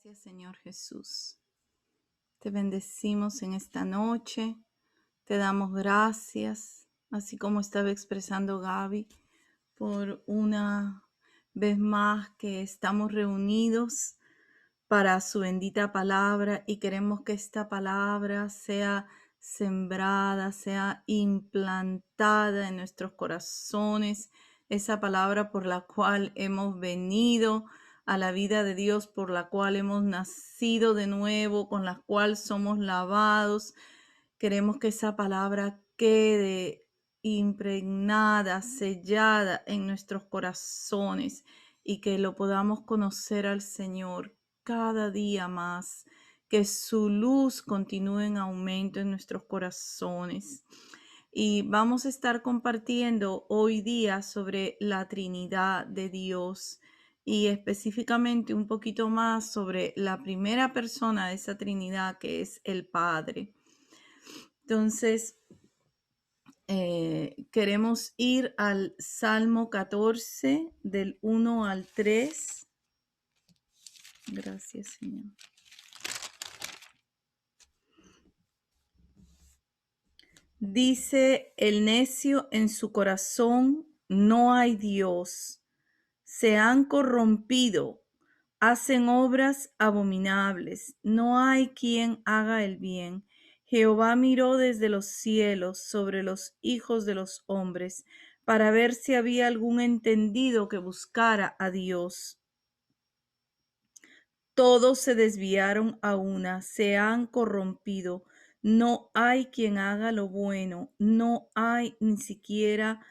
Gracias, Señor Jesús. Te bendecimos en esta noche. Te damos gracias, así como estaba expresando Gaby, por una vez más que estamos reunidos para su bendita palabra y queremos que esta palabra sea sembrada, sea implantada en nuestros corazones, esa palabra por la cual hemos venido a la vida de Dios, por la cual hemos nacido de nuevo, con la cual somos lavados. Queremos que esa palabra quede impregnada, sellada en nuestros corazones y que lo podamos conocer al Señor cada día más, que su luz continúe en aumento en nuestros corazones. Y vamos a estar compartiendo hoy día sobre la Trinidad de Dios y específicamente un poquito más sobre la primera persona de esa Trinidad, que es el Padre. Entonces, queremos ir al Salmo 14, del 1 al 3. Gracias, Señor. Dice el necio en su corazón: no hay Dios. Se han corrompido, hacen obras abominables. No hay quien haga el bien. Jehová miró desde los cielos sobre los hijos de los hombres para ver si había algún entendido que buscara a Dios. Todos se desviaron a una, se han corrompido. No hay quien haga lo bueno, no hay ni siquiera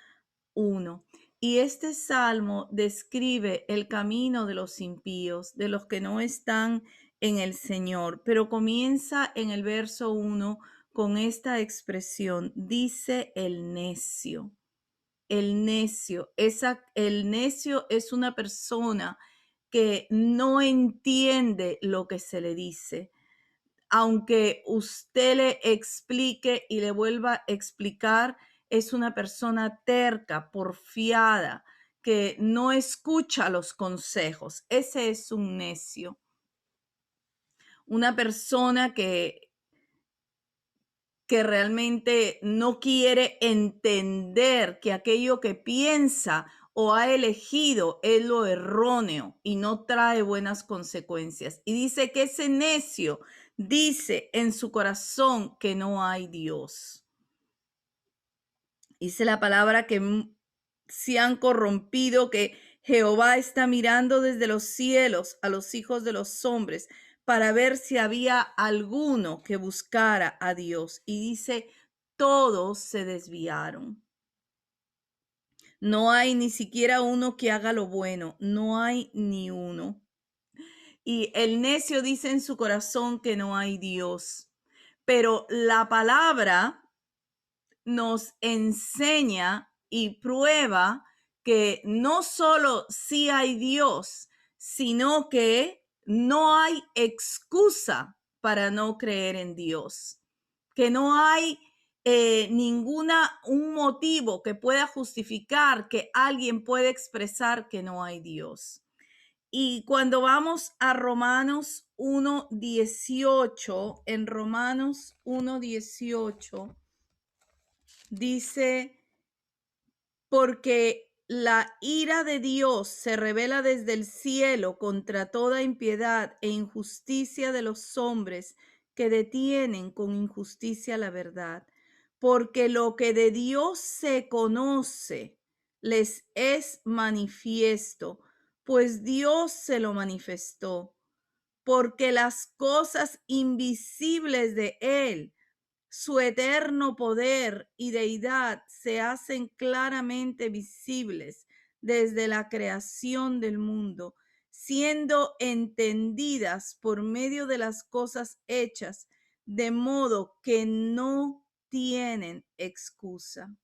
uno. Y este salmo describe el camino de los impíos, de los que no están en el Señor, pero comienza en el verso 1 con esta expresión: dice el necio. El necio, el necio es una persona que no entiende lo que se le dice. Aunque usted le explique y le vuelva a explicar, es una persona terca, porfiada, que no escucha los consejos. Ese es un necio. Una persona que realmente no quiere entender que aquello que piensa o ha elegido es lo erróneo y no trae buenas consecuencias. Y dice que ese necio dice en su corazón que no hay Dios. Dice la palabra que se han corrompido, que Jehová está mirando desde los cielos a los hijos de los hombres para ver si había alguno que buscara a Dios. Y dice, todos se desviaron. No hay ni siquiera uno que haga lo bueno, no hay ni uno. Y el necio dice en su corazón que no hay Dios. Pero la palabra nos enseña y prueba que no solo sí hay Dios, sino que no hay excusa para no creer en Dios, que no hay un motivo que pueda justificar que alguien puede expresar que no hay Dios. Y cuando vamos a Romanos 1:18, en Romanos 1:18, dice: porque la ira de Dios se revela desde el cielo contra toda impiedad e injusticia de los hombres que detienen con injusticia la verdad. Porque lo que de Dios se conoce les es manifiesto, pues Dios se lo manifestó. Porque las cosas invisibles de Él, su eterno poder y deidad, se hacen claramente visibles desde la creación del mundo, siendo entendidas por medio de las cosas hechas, de modo que no tienen excusa.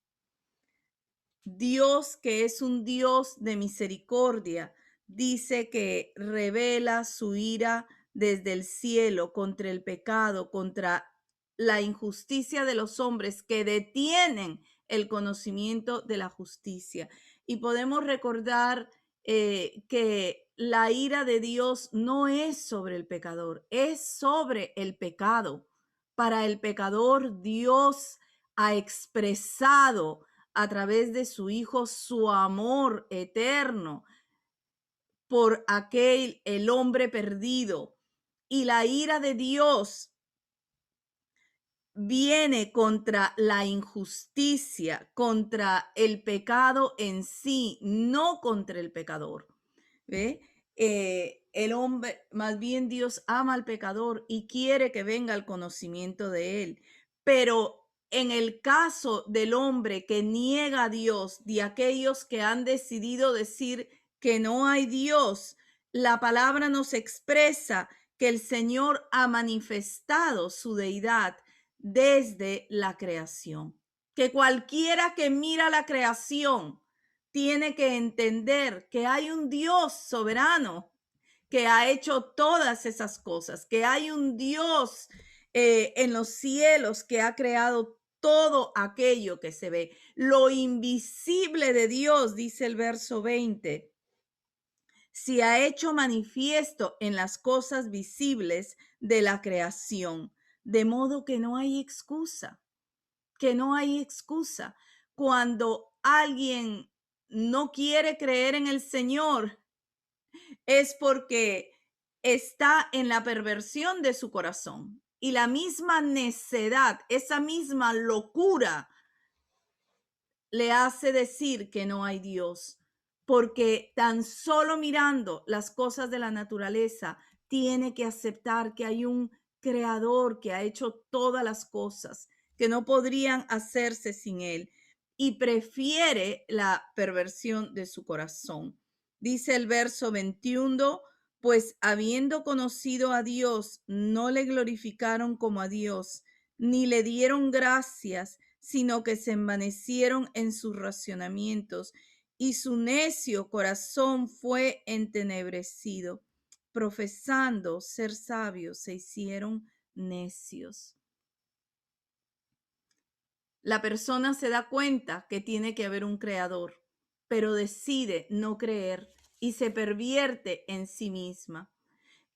Dios, que es un Dios de misericordia, dice que revela su ira desde el cielo contra el pecado, contra la injusticia de los hombres que detienen el conocimiento de la justicia. Y podemos recordar que la ira de Dios no es sobre el pecador, es sobre el pecado. Para el pecador, Dios ha expresado a través de su Hijo su amor eterno por el hombre perdido. Y la ira de Dios viene contra la injusticia, contra el pecado en sí, no contra el pecador. ¿Ve? El hombre, más bien Dios ama al pecador y quiere que venga al conocimiento de él. Pero en el caso del hombre que niega a Dios, de aquellos que han decidido decir que no hay Dios, la palabra nos expresa que el Señor ha manifestado su deidad desde la creación. Que cualquiera que mira la creación tiene que entender que hay un Dios soberano que ha hecho todas esas cosas, que hay un Dios en los cielos que ha creado todo aquello que se ve. Lo invisible de Dios, dice el verso 20, se ha hecho manifiesto en las cosas visibles de la creación, de modo que no hay excusa, que no hay excusa. Cuando alguien no quiere creer en el Señor, es porque está en la perversión de su corazón. Y la misma necedad, esa misma locura, le hace decir que no hay Dios, porque tan solo mirando las cosas de la naturaleza, tiene que aceptar que hay un creador que ha hecho todas las cosas, que no podrían hacerse sin él, y prefiere la perversión de su corazón. Dice el verso 21, pues habiendo conocido a Dios, no le glorificaron como a Dios, ni le dieron gracias, sino que se envanecieron en sus racionamientos, y su necio corazón fue entenebrecido. Profesando ser sabios, se hicieron necios. La persona se da cuenta que tiene que haber un creador, pero decide no creer y se pervierte en sí misma.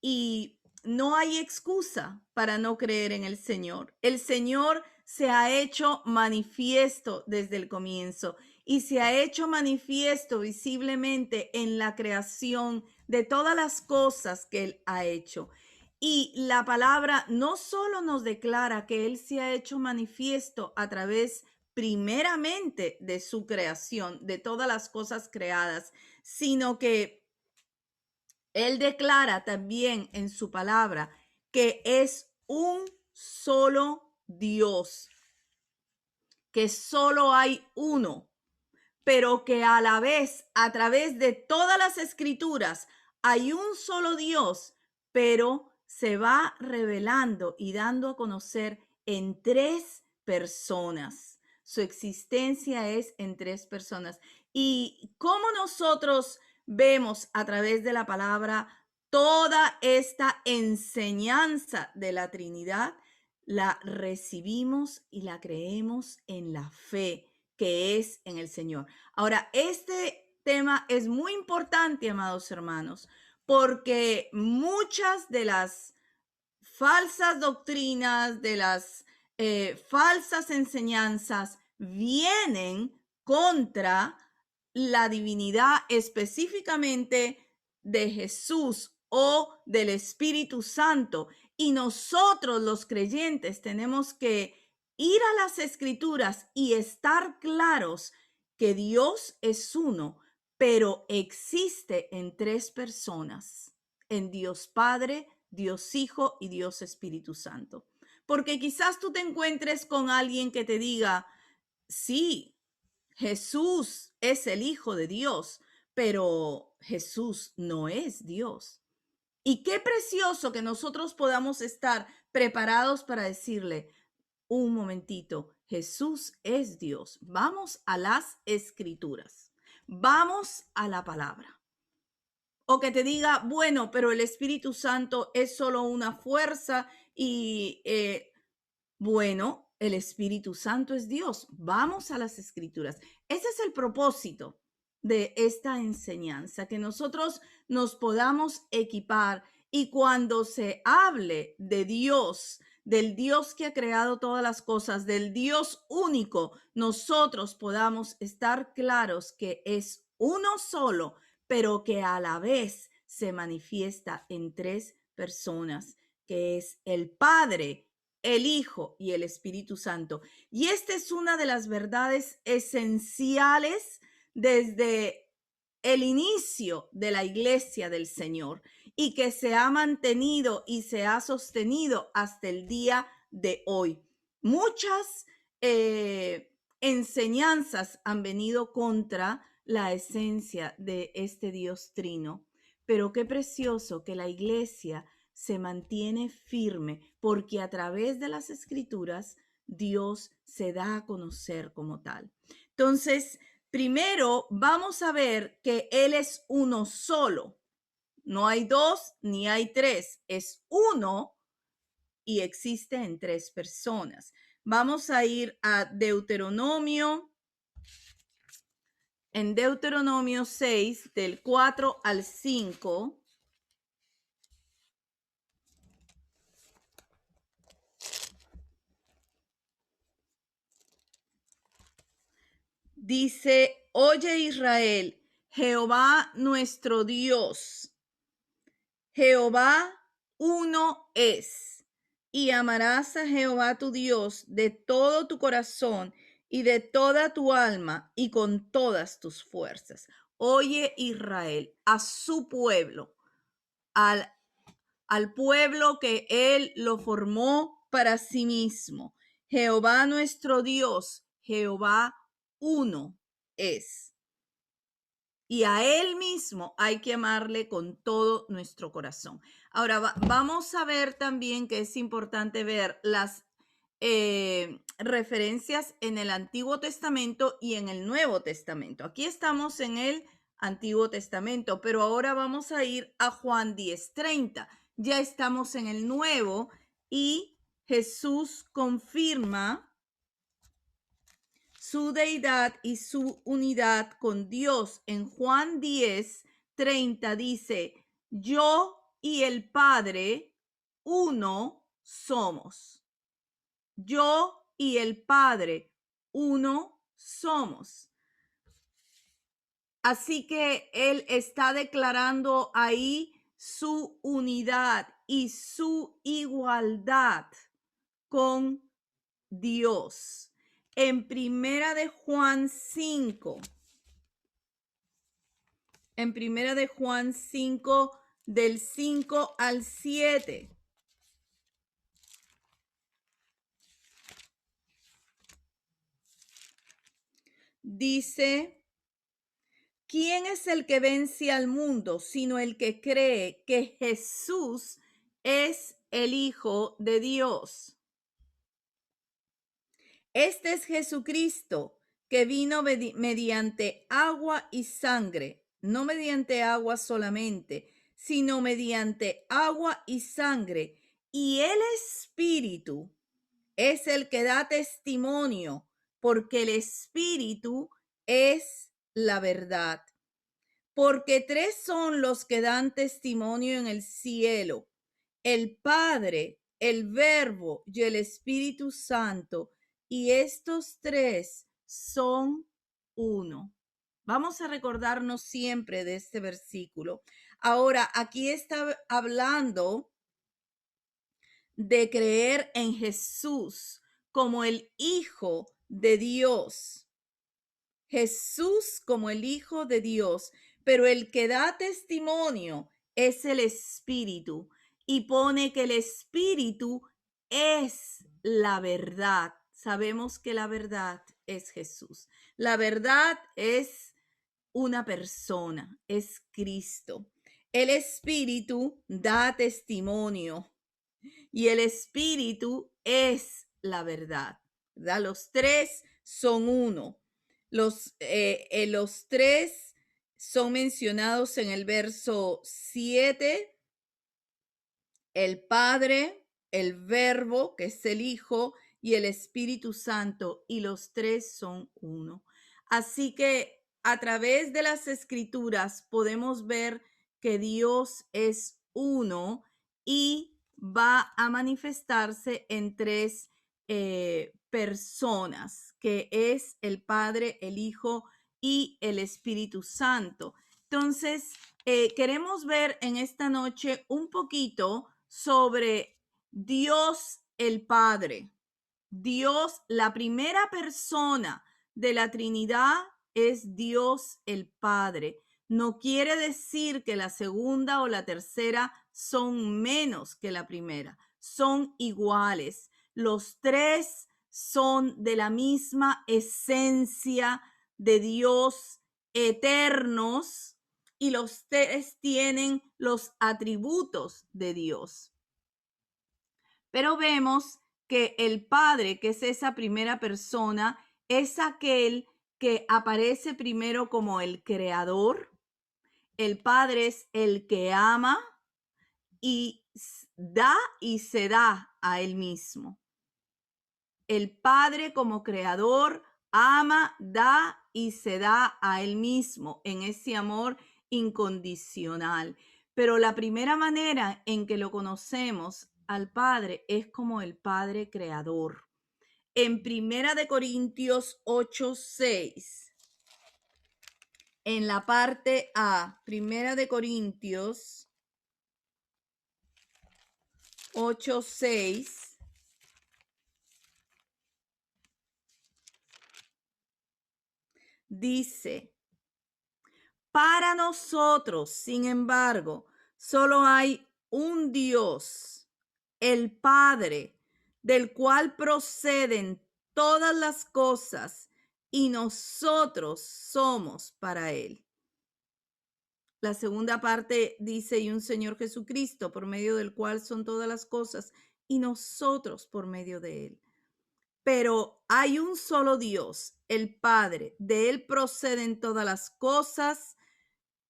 Y no hay excusa para no creer en el Señor. El Señor se ha hecho manifiesto desde el comienzo y se ha hecho manifiesto visiblemente en la creación de todas las cosas que Él ha hecho. Y la palabra no solo nos declara que Él se ha hecho manifiesto a través primeramente de su creación, de todas las cosas creadas, sino que Él declara también en su palabra que es un solo Dios, que solo hay uno, pero que a la vez, a través de todas las escrituras, hay un solo Dios, pero se va revelando y dando a conocer en tres personas. Su existencia es en tres personas. Y cómo nosotros vemos a través de la palabra toda esta enseñanza de la Trinidad, la recibimos y la creemos en la fe que es en el Señor. Ahora, este tema es muy importante, amados hermanos, porque muchas de las falsas doctrinas, de las falsas enseñanzas, vienen contra la divinidad específicamente de Jesús o del Espíritu Santo. Y nosotros los creyentes tenemos que ir a las escrituras y estar claros que Dios es uno, pero existe en tres personas, en Dios Padre, Dios Hijo y Dios Espíritu Santo. Porque quizás tú te encuentres con alguien que te diga, sí, Jesús es el Hijo de Dios, pero Jesús no es Dios. Y qué precioso que nosotros podamos estar preparados para decirle, un momentito, Jesús es Dios. Vamos a las escrituras. Vamos a la palabra. O que te diga, bueno, pero el Espíritu Santo es solo una fuerza y bueno, el Espíritu Santo es Dios. Vamos a las escrituras. Ese es el propósito de esta enseñanza, que nosotros nos podamos equipar y cuando se hable de Dios, del Dios que ha creado todas las cosas, del Dios único, nosotros podamos estar claros que es uno solo, pero que a la vez se manifiesta en tres personas, que es el Padre, el Hijo y el Espíritu Santo. Y esta es una de las verdades esenciales desde el inicio de la iglesia del Señor y que se ha mantenido y se ha sostenido hasta el día de hoy. Muchas enseñanzas han venido contra la esencia de este Dios trino, pero qué precioso que la iglesia se mantiene firme porque a través de las escrituras Dios se da a conocer como tal. Entonces, primero vamos a ver que Él es uno solo. No hay dos ni hay tres, es uno y existe en tres personas. Vamos a ir a Deuteronomio, en Deuteronomio 6, del 4 al 5. Dice, oye Israel, Jehová nuestro Dios, Jehová uno es, y amarás a Jehová tu Dios de todo tu corazón y de toda tu alma y con todas tus fuerzas. Oye Israel, a su pueblo, al pueblo que él lo formó para sí mismo. Jehová nuestro Dios, Jehová uno es. Y a Él mismo hay que amarle con todo nuestro corazón. Ahora vamos a ver también que es importante ver las referencias en el Antiguo Testamento y en el Nuevo Testamento. Aquí estamos en el Antiguo Testamento, pero ahora vamos a ir a Juan 10:30. Ya estamos en el Nuevo y Jesús confirma su deidad y su unidad con Dios. En Juan 10:30 dice, yo y el Padre uno somos. Yo y el Padre uno somos. Así que Él está declarando ahí su unidad y su igualdad con Dios. En Primera de Juan 5, en Primera de Juan 5, del 5 al 7. Dice, ¿quién es el que vence al mundo sino el que cree que Jesús es el Hijo de Dios? Este es Jesucristo, que vino mediante agua y sangre, no mediante agua solamente, sino mediante agua y sangre. Y el Espíritu es el que da testimonio, porque el Espíritu es la verdad. Porque tres son los que dan testimonio en el cielo: el Padre, el Verbo y el Espíritu Santo. Y estos tres son uno. Vamos a recordarnos siempre de este versículo. Ahora, aquí está hablando de creer en Jesús como el Hijo de Dios. Jesús como el Hijo de Dios, pero el que da testimonio es el Espíritu y pone que el Espíritu es la verdad. Sabemos que la verdad es Jesús. La verdad es una persona, es Cristo. El Espíritu da testimonio y el Espíritu es la verdad, ¿verdad? Los tres son uno. Los tres son mencionados en el verso 7, el Padre, el Verbo, que es el Hijo, y el Espíritu Santo, y los tres son uno. Así que a través de las escrituras podemos ver que Dios es uno y va a manifestarse en tres personas, que es el Padre, el Hijo y el Espíritu Santo. Entonces, queremos ver en esta noche un poquito sobre Dios el Padre. Dios, la primera persona de la Trinidad es Dios el Padre. No quiere decir que la segunda o la tercera son menos que la primera, son iguales. Los tres son de la misma esencia de Dios, eternos, y los tres tienen los atributos de Dios. Pero vemos que el Padre, que es esa primera persona, es aquel que aparece primero como el creador. El Padre es el que ama y da y se da a él mismo. El Padre como creador ama, da y se da a él mismo en ese amor incondicional. Pero la primera manera en que lo conocemos al Padre es como el Padre creador. En Primera de Corintios 8:6, en la parte A, Primera de Corintios 8:6, dice: para nosotros, sin embargo, solo hay un Dios, el Padre, del cual proceden todas las cosas, y nosotros somos para Él. La segunda parte dice: y un Señor Jesucristo, por medio del cual son todas las cosas, y nosotros por medio de Él. Pero hay un solo Dios, el Padre, de Él proceden todas las cosas,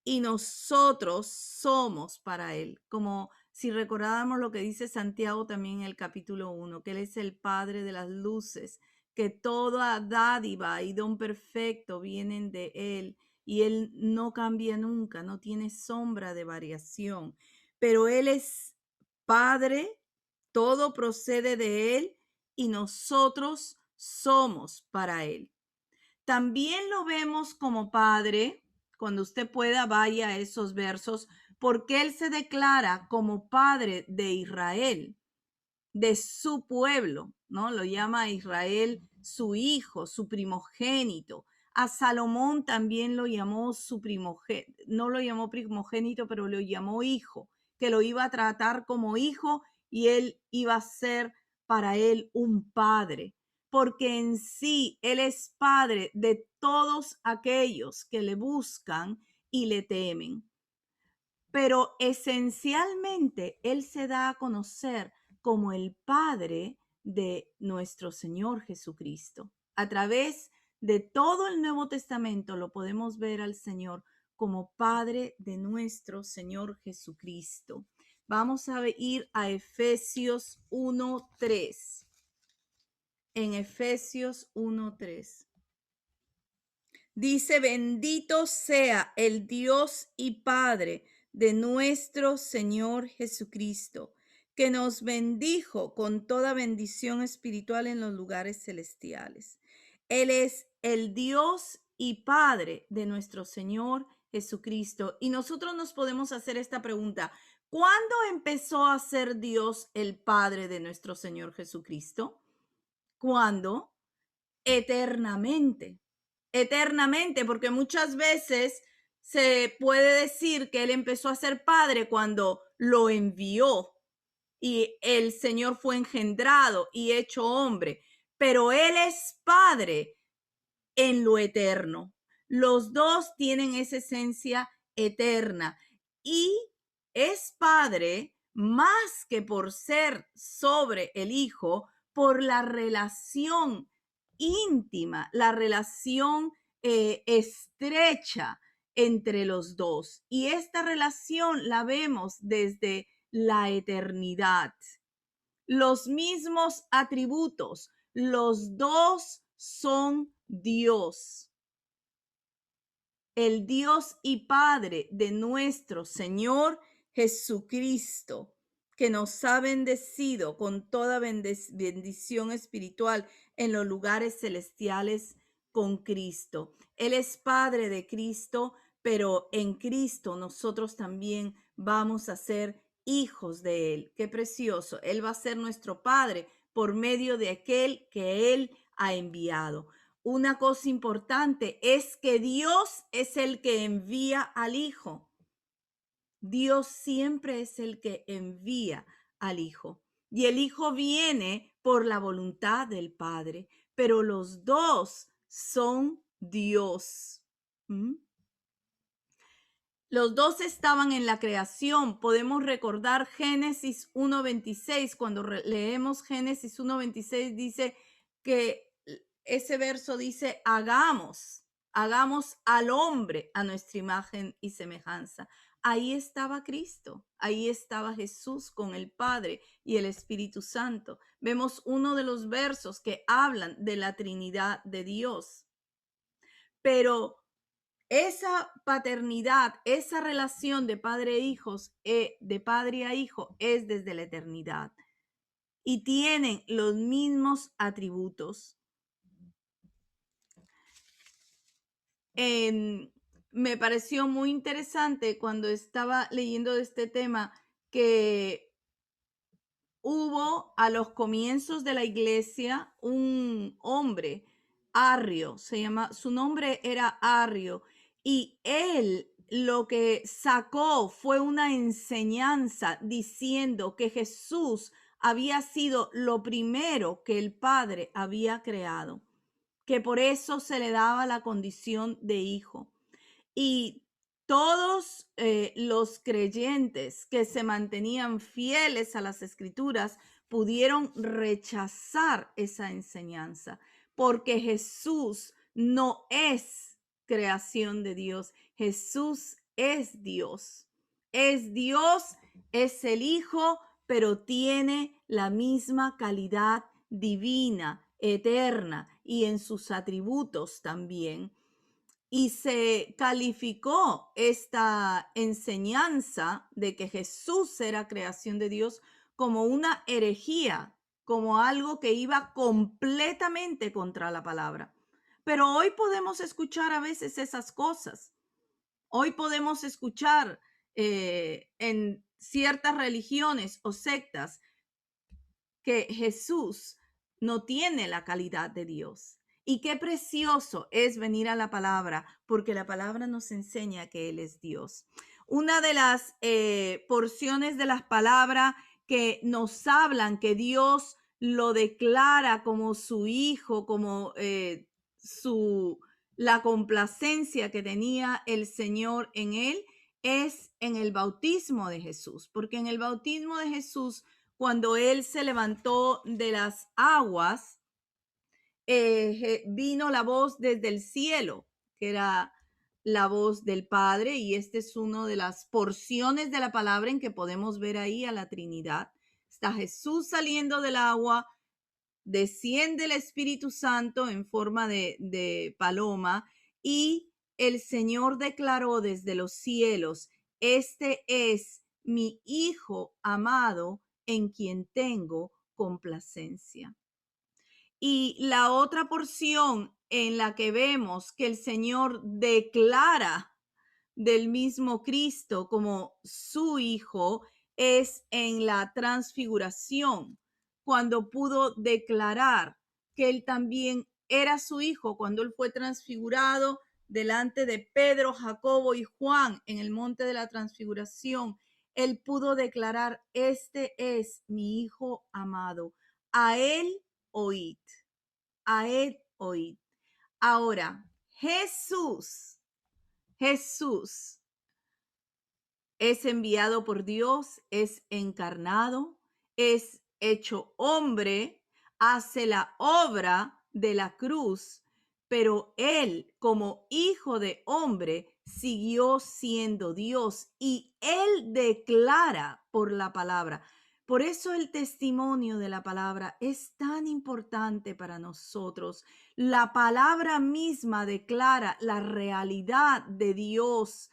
y nosotros somos para Él. Como si recordáramos lo que dice Santiago también en el capítulo 1, que Él es el Padre de las luces, que toda dádiva y don perfecto vienen de Él, y Él no cambia nunca, no tiene sombra de variación. Pero Él es Padre, todo procede de Él, y nosotros somos para Él. También lo vemos como Padre. Cuando usted pueda, vaya a esos versos, porque Él se declara como Padre de Israel, de su pueblo, ¿no? Lo llama a Israel su hijo, su primogénito. A Salomón también lo llamó su primogénito, no lo llamó primogénito, pero lo llamó hijo, que lo iba a tratar como hijo y él iba a ser para él un padre, porque en sí Él es Padre de todos aquellos que le buscan y le temen. Pero esencialmente Él se da a conocer como el Padre de nuestro Señor Jesucristo. A través de todo el Nuevo Testamento lo podemos ver al Señor como Padre de nuestro Señor Jesucristo. Vamos a ir a Efesios 1:3. En Efesios 1:3. Dice: bendito sea el Dios y Padre de nuestro Señor Jesucristo, que nos bendijo con toda bendición espiritual en los lugares celestiales. Él es el Dios y Padre de nuestro Señor Jesucristo. Y nosotros nos podemos hacer esta pregunta: ¿cuándo empezó a ser Dios el Padre de nuestro Señor Jesucristo? ¿Cuándo? Eternamente. Eternamente, porque muchas veces se puede decir que Él empezó a ser Padre cuando lo envió y el Señor fue engendrado y hecho hombre, pero Él es Padre en lo eterno. Los dos tienen esa esencia eterna y es Padre más que por ser sobre el Hijo, por la relación íntima, la relación estrecha entre los dos. Y esta relación la vemos desde la eternidad. Los mismos atributos, los dos son Dios. el Dios y Padre de nuestro Señor Jesucristo, que nos ha bendecido con toda bendición espiritual en los lugares celestiales con Cristo. Él es Padre de Cristo, pero en Cristo nosotros también vamos a ser hijos de Él. Qué precioso. Él va a ser nuestro Padre por medio de aquel que Él ha enviado. Una cosa importante es que Dios es el que envía al Hijo. Dios siempre es el que envía al Hijo. Y el Hijo viene por la voluntad del Padre, pero los dos son Dios. ¿Mm? Los dos estaban en la creación. Podemos recordar Génesis 1:26. Cuando leemos Génesis 1:26 dice que ese verso dice, hagamos al hombre a nuestra imagen y semejanza. Ahí estaba Cristo, ahí estaba Jesús con el Padre y el Espíritu Santo. Vemos uno de los versos que hablan de la Trinidad de Dios. Pero esa paternidad, esa relación de padre e hijos, de padre a hijo, es desde la eternidad y tienen los mismos atributos. Me pareció muy interesante cuando estaba leyendo de este tema que hubo a los comienzos de la iglesia un hombre, Arrio, su nombre era Arrio, y él lo que sacó fue una enseñanza diciendo que Jesús había sido lo primero que el Padre había creado, que por eso se le daba la condición de hijo. Y todos los creyentes que se mantenían fieles a las escrituras pudieron rechazar esa enseñanza, porque Jesús no es creación de Dios. Jesús es Dios. Es Dios, es el Hijo, pero tiene la misma calidad divina, eterna, y en sus atributos también. Y se calificó esta enseñanza de que Jesús era creación de Dios como una herejía, como algo que iba completamente contra la palabra. Pero hoy podemos escuchar a veces esas cosas. Hoy podemos escuchar en ciertas religiones o sectas que Jesús no tiene la calidad de Dios. Y qué precioso es venir a la palabra, porque la palabra nos enseña que Él es Dios. Una de las porciones de las palabras que nos hablan que Dios lo declara como su hijo, como la complacencia que tenía el Señor en él, es en el bautismo de Jesús, porque en el bautismo de Jesús, cuando él se levantó de las aguas, vino la voz desde el cielo, que era la voz del Padre, y este es una de las porciones de la palabra en que podemos ver ahí a la Trinidad. Está Jesús saliendo del agua, desciende el Espíritu Santo en forma de paloma, y el Señor declaró desde los cielos, este es mi Hijo amado en quien tengo complacencia. Y la otra porción en la que vemos que el Señor declara del mismo Cristo como su Hijo es en la transfiguración, cuando pudo declarar que él también era su Hijo, cuando él fue transfigurado delante de Pedro, Jacobo y Juan en el monte de la transfiguración. Él pudo declarar, este es mi Hijo amado, a él oíd, a él oíd. Ahora, Jesús es enviado por Dios, es encarnado, es hecho hombre, hace la obra de la cruz, pero él como hijo de hombre siguió siendo Dios y él declara por la palabra. Por eso el testimonio de la palabra es tan importante para nosotros. La palabra misma declara la realidad de Dios,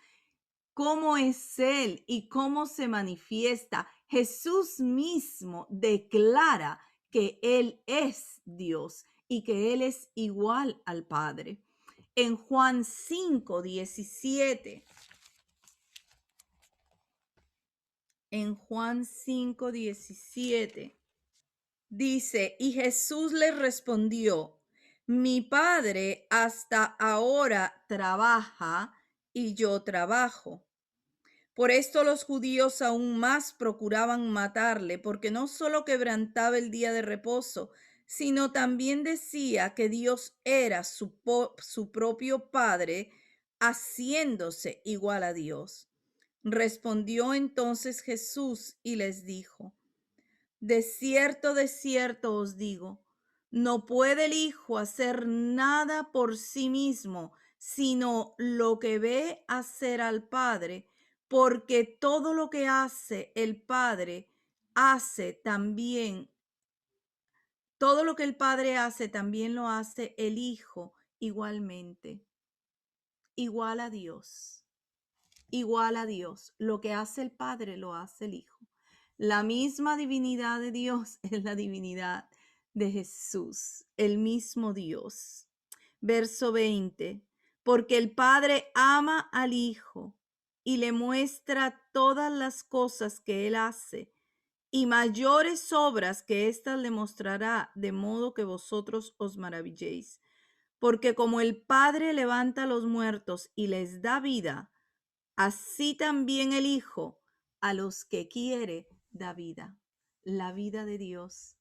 cómo es Él y cómo se manifiesta. Jesús mismo declara que Él es Dios y que Él es igual al Padre. En Juan 5:17. En Juan 5:17 dice, y Jesús le respondió, mi Padre hasta ahora trabaja y yo trabajo. Por esto los judíos aún más procuraban matarle, porque no solo quebrantaba el día de reposo, sino también decía que Dios era su propio Padre, haciéndose igual a Dios. Respondió entonces Jesús y les dijo, de cierto os digo, no puede el Hijo hacer nada por sí mismo, sino lo que ve hacer al Padre, porque todo lo que hace el Padre hace también, todo lo que el Padre hace también lo hace el Hijo igualmente, igual a Dios, igual a Dios. Lo que hace el Padre lo hace el Hijo. La misma divinidad de Dios es la divinidad de Jesús, el mismo Dios. Verso 20, porque el Padre ama al Hijo y le muestra todas las cosas que Él hace, y mayores obras que éstas le mostrará, de modo que vosotros os maravilléis. Porque como el Padre levanta a los muertos y les da vida, así también el Hijo a los que quiere da vida. La vida de Dios,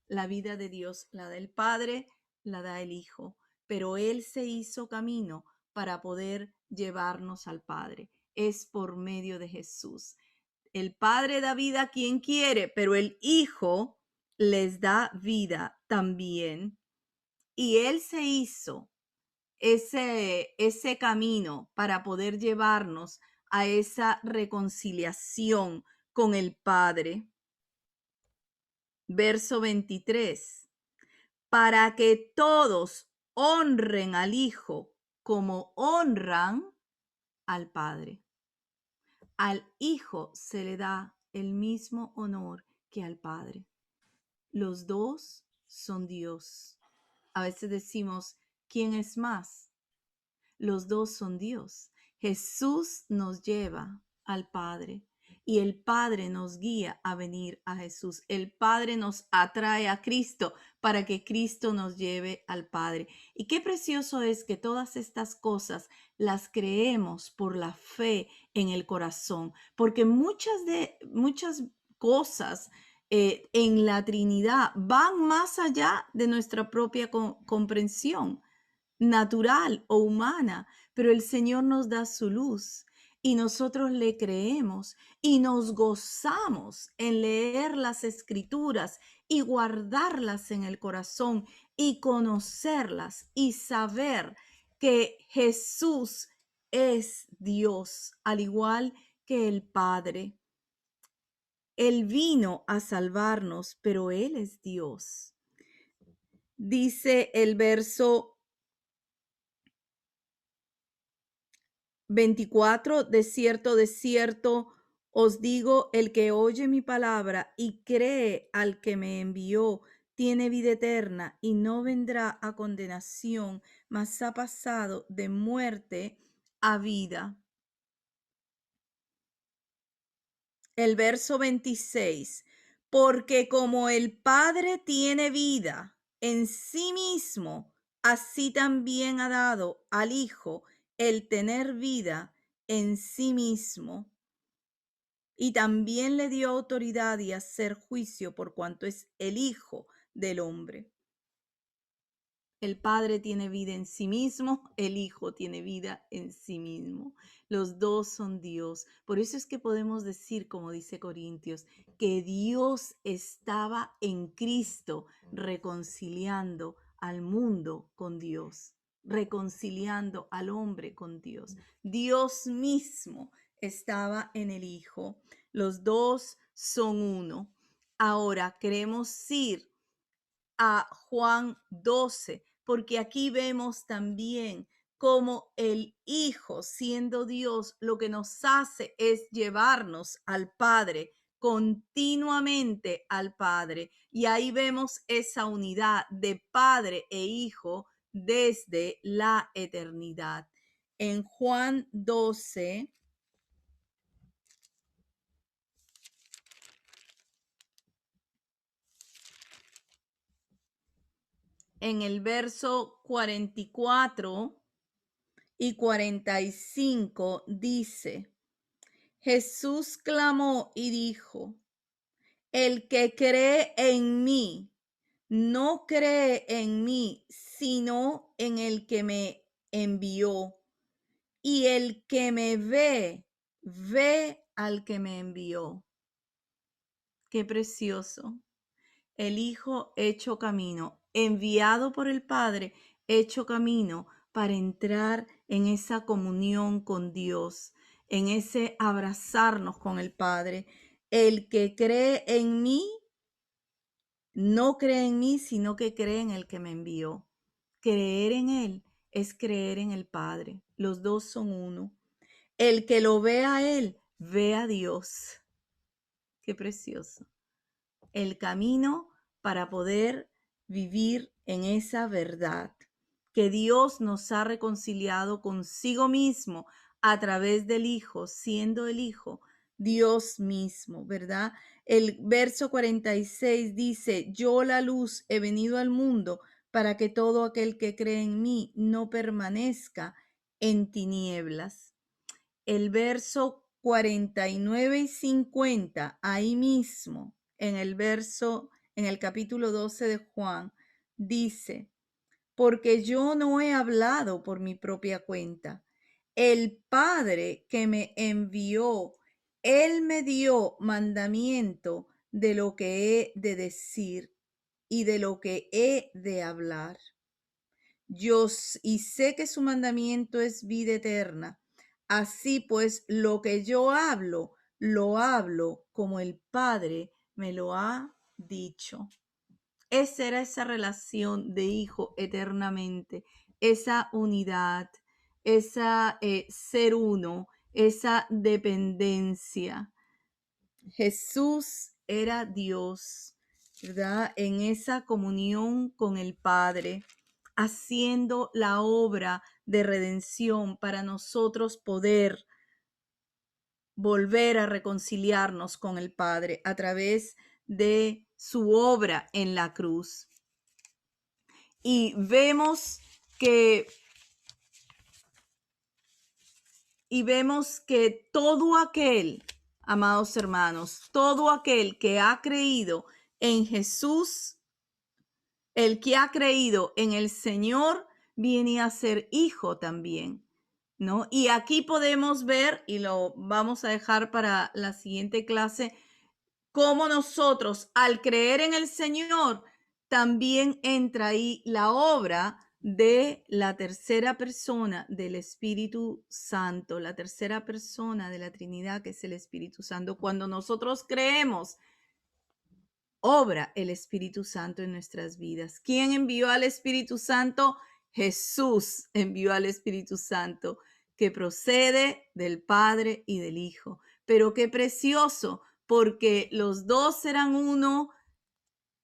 la vida de Dios, la del Padre, la da el Hijo. Pero Él se hizo camino para poder llevarnos al Padre. Es por medio de Jesús. El Padre da vida a quien quiere, pero el Hijo les da vida también. Y Él se hizo ese camino para poder llevarnos a esa reconciliación con el Padre. Verso 23. Para que todos honren al Hijo como honran al Padre. Al Hijo se le da el mismo honor que al Padre. Los dos son Dios. A veces decimos, ¿quién es más? Los dos son Dios. Jesús nos lleva al Padre y el Padre nos guía a venir a Jesús. El Padre nos atrae a Cristo para que Cristo nos lleve al Padre. Y qué precioso es que todas estas cosas las creemos por la fe en el corazón, porque muchas cosas en la Trinidad van más allá de nuestra propia comprensión natural o humana, pero el Señor nos da su luz y nosotros le creemos y nos gozamos en leer las escrituras y guardarlas en el corazón y conocerlas y saber que Jesús es Dios, al igual que el Padre. Él vino a salvarnos, pero Él es Dios. Dice el verso 24, de cierto, os digo, el que oye mi palabra y cree al que me envió, tiene vida eterna y no vendrá a condenación, mas ha pasado de muerte a vida. El verso 26, porque como el Padre tiene vida en sí mismo, así también ha dado al Hijo el tener vida en sí mismo. Y también le dio autoridad y hacer juicio por cuanto es el Hijo del hombre. El Padre tiene vida en sí mismo, el Hijo tiene vida en sí mismo. Los dos son Dios. Por eso es que podemos decir, como dice Corintios, que Dios estaba en Cristo reconciliando al mundo con Dios, reconciliando al hombre con Dios. Dios mismo estaba en el Hijo. Los dos son uno. Ahora queremos ir a Juan 12, porque aquí vemos también cómo el Hijo, siendo Dios, lo que nos hace es llevarnos al Padre, continuamente al Padre. Y ahí vemos esa unidad de Padre e Hijo desde la eternidad. En Juan 12, en el verso 44 y 45 dice: Jesús clamó y dijo: el que cree en mí, no cree en mí, sino en el que me envió. Y el que me ve, ve al que me envió. Qué precioso. El Hijo hecho camino, enviado por el Padre, hecho camino para entrar en esa comunión con Dios, en ese abrazarnos con el Padre. El que cree en mí, no cree en mí, sino que cree en el que me envió. Creer en Él es creer en el Padre. Los dos son uno. El que lo ve a Él, ve a Dios. Qué precioso. El camino para poder vivir en esa verdad, que Dios nos ha reconciliado consigo mismo a través del Hijo, siendo el Hijo Dios mismo, ¿verdad? El verso 46 dice: yo la luz he venido al mundo para que todo aquel que cree en mí no permanezca en tinieblas. El verso 49 y 50, ahí mismo, en el capítulo 12 de Juan, dice: porque yo no he hablado por mi propia cuenta. El Padre que me envió, Él me dio mandamiento de lo que he de decir y de lo que he de hablar. Y sé que su mandamiento es vida eterna. Así pues, lo que yo hablo, lo hablo como el Padre me lo ha dicho. Esa era esa relación de hijo eternamente, esa unidad, esa ser uno, esa dependencia. Jesús era Dios, ¿verdad? En esa comunión con el Padre, haciendo la obra de redención para nosotros poder volver a reconciliarnos con el Padre a través de su obra en la cruz. Y vemos que todo aquel, amados hermanos, todo aquel que ha creído en Jesús, el que ha creído en el Señor, viene a ser hijo también, ¿no? Y aquí podemos ver, y lo vamos a dejar para la siguiente clase, cómo nosotros, al creer en el Señor, también entra ahí la obra de la tercera persona del Espíritu Santo, la tercera persona de la Trinidad, que es el Espíritu Santo. Cuando nosotros creemos, obra el Espíritu Santo en nuestras vidas. ¿Quién envió al Espíritu Santo? Jesús envió al Espíritu Santo, que procede del Padre y del Hijo. Pero qué precioso, porque los dos eran uno.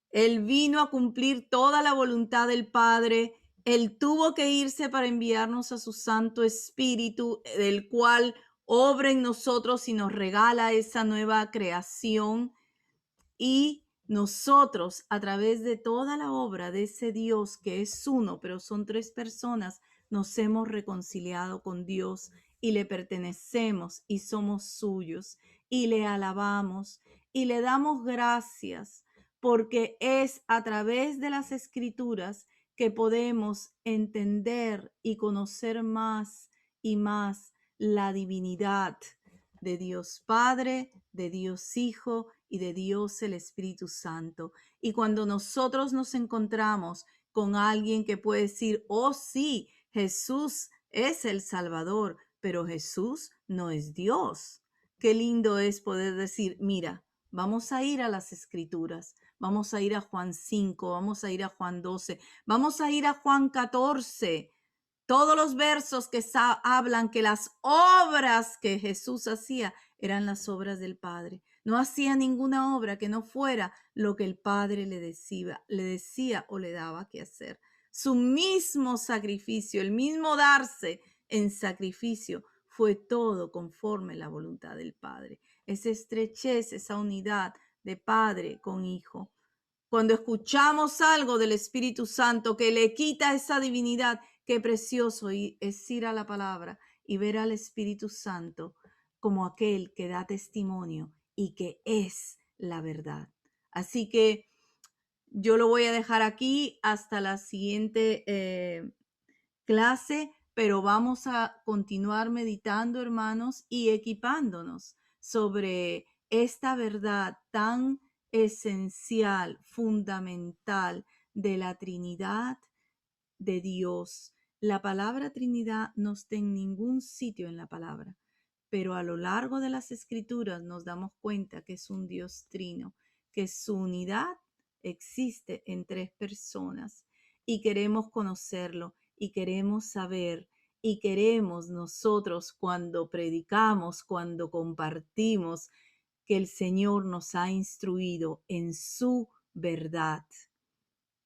Él vino a cumplir toda la voluntad del Padre. Él tuvo que irse para enviarnos a su Santo Espíritu, del cual obra en nosotros y nos regala esa nueva creación. Y nosotros, a través de toda la obra de ese Dios que es uno, pero son tres personas, nos hemos reconciliado con Dios y le pertenecemos y somos suyos y le alabamos y le damos gracias, porque es a través de las escrituras que podemos entender y conocer más y más la divinidad de Dios Padre, de Dios Hijo y de Dios el Espíritu Santo. Y cuando nosotros nos encontramos con alguien que puede decir: oh sí, Jesús es el Salvador, pero Jesús no es Dios. Qué lindo es poder decir: mira, Vamos a ir a las Escrituras, vamos a ir a Juan 5, vamos a ir a Juan 12, vamos a ir a Juan 14. Todos los versos que hablan que las obras que Jesús hacía eran las obras del Padre. No hacía ninguna obra que no fuera lo que el Padre le decía o le daba que hacer. Su mismo sacrificio, el mismo darse en sacrificio, fue todo conforme a la voluntad del Padre. Esa estrechez, esa unidad de Padre con Hijo. Cuando escuchamos algo del Espíritu Santo que le quita esa divinidad, qué precioso es ir a la palabra y ver al Espíritu Santo como aquel que da testimonio y que es la verdad. Así que yo lo voy a dejar aquí hasta la siguiente clase, pero vamos a continuar meditando, hermanos, y equipándonos sobre esta verdad tan esencial, fundamental de la Trinidad de Dios. La palabra Trinidad no está en ningún sitio en la palabra, pero a lo largo de las Escrituras nos damos cuenta que es un Dios trino, que su unidad existe en tres personas y queremos conocerlo y queremos saber y queremos nosotros cuando predicamos, cuando compartimos, que el Señor nos ha instruido en su verdad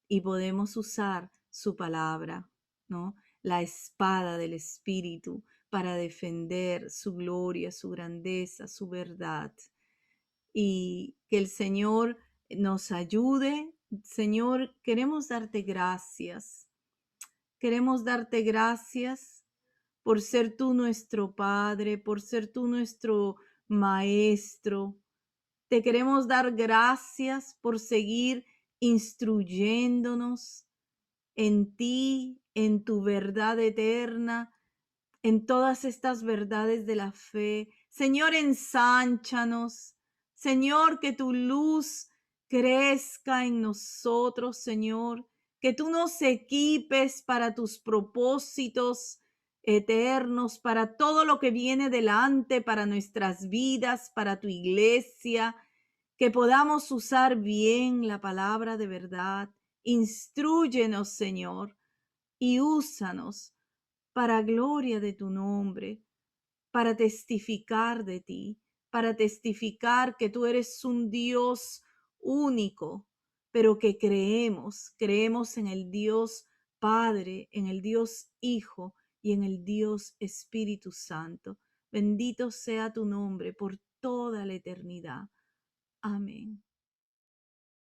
y podemos usar su palabra, ¿no? La espada del Espíritu para defender su gloria, su grandeza, su verdad. Y que el Señor nos ayude. Señor, queremos darte gracias. Queremos darte gracias por ser tú nuestro Padre, por ser tú nuestro Maestro. Te queremos dar gracias por seguir instruyéndonos en ti, en tu verdad eterna, en todas estas verdades de la fe. Señor, ensánchanos. Señor, que tu luz crezca en nosotros, Señor. Que tú nos equipes para tus propósitos eternos, para todo lo que viene delante, para nuestras vidas, para tu iglesia. Que podamos usar bien la palabra de verdad. Instrúyenos, Señor, y úsanos para gloria de tu nombre, para testificar de ti, para testificar que tú eres un Dios único, pero que creemos en el Dios Padre, en el Dios Hijo y en el Dios Espíritu Santo. Bendito sea tu nombre por toda la eternidad. Amén.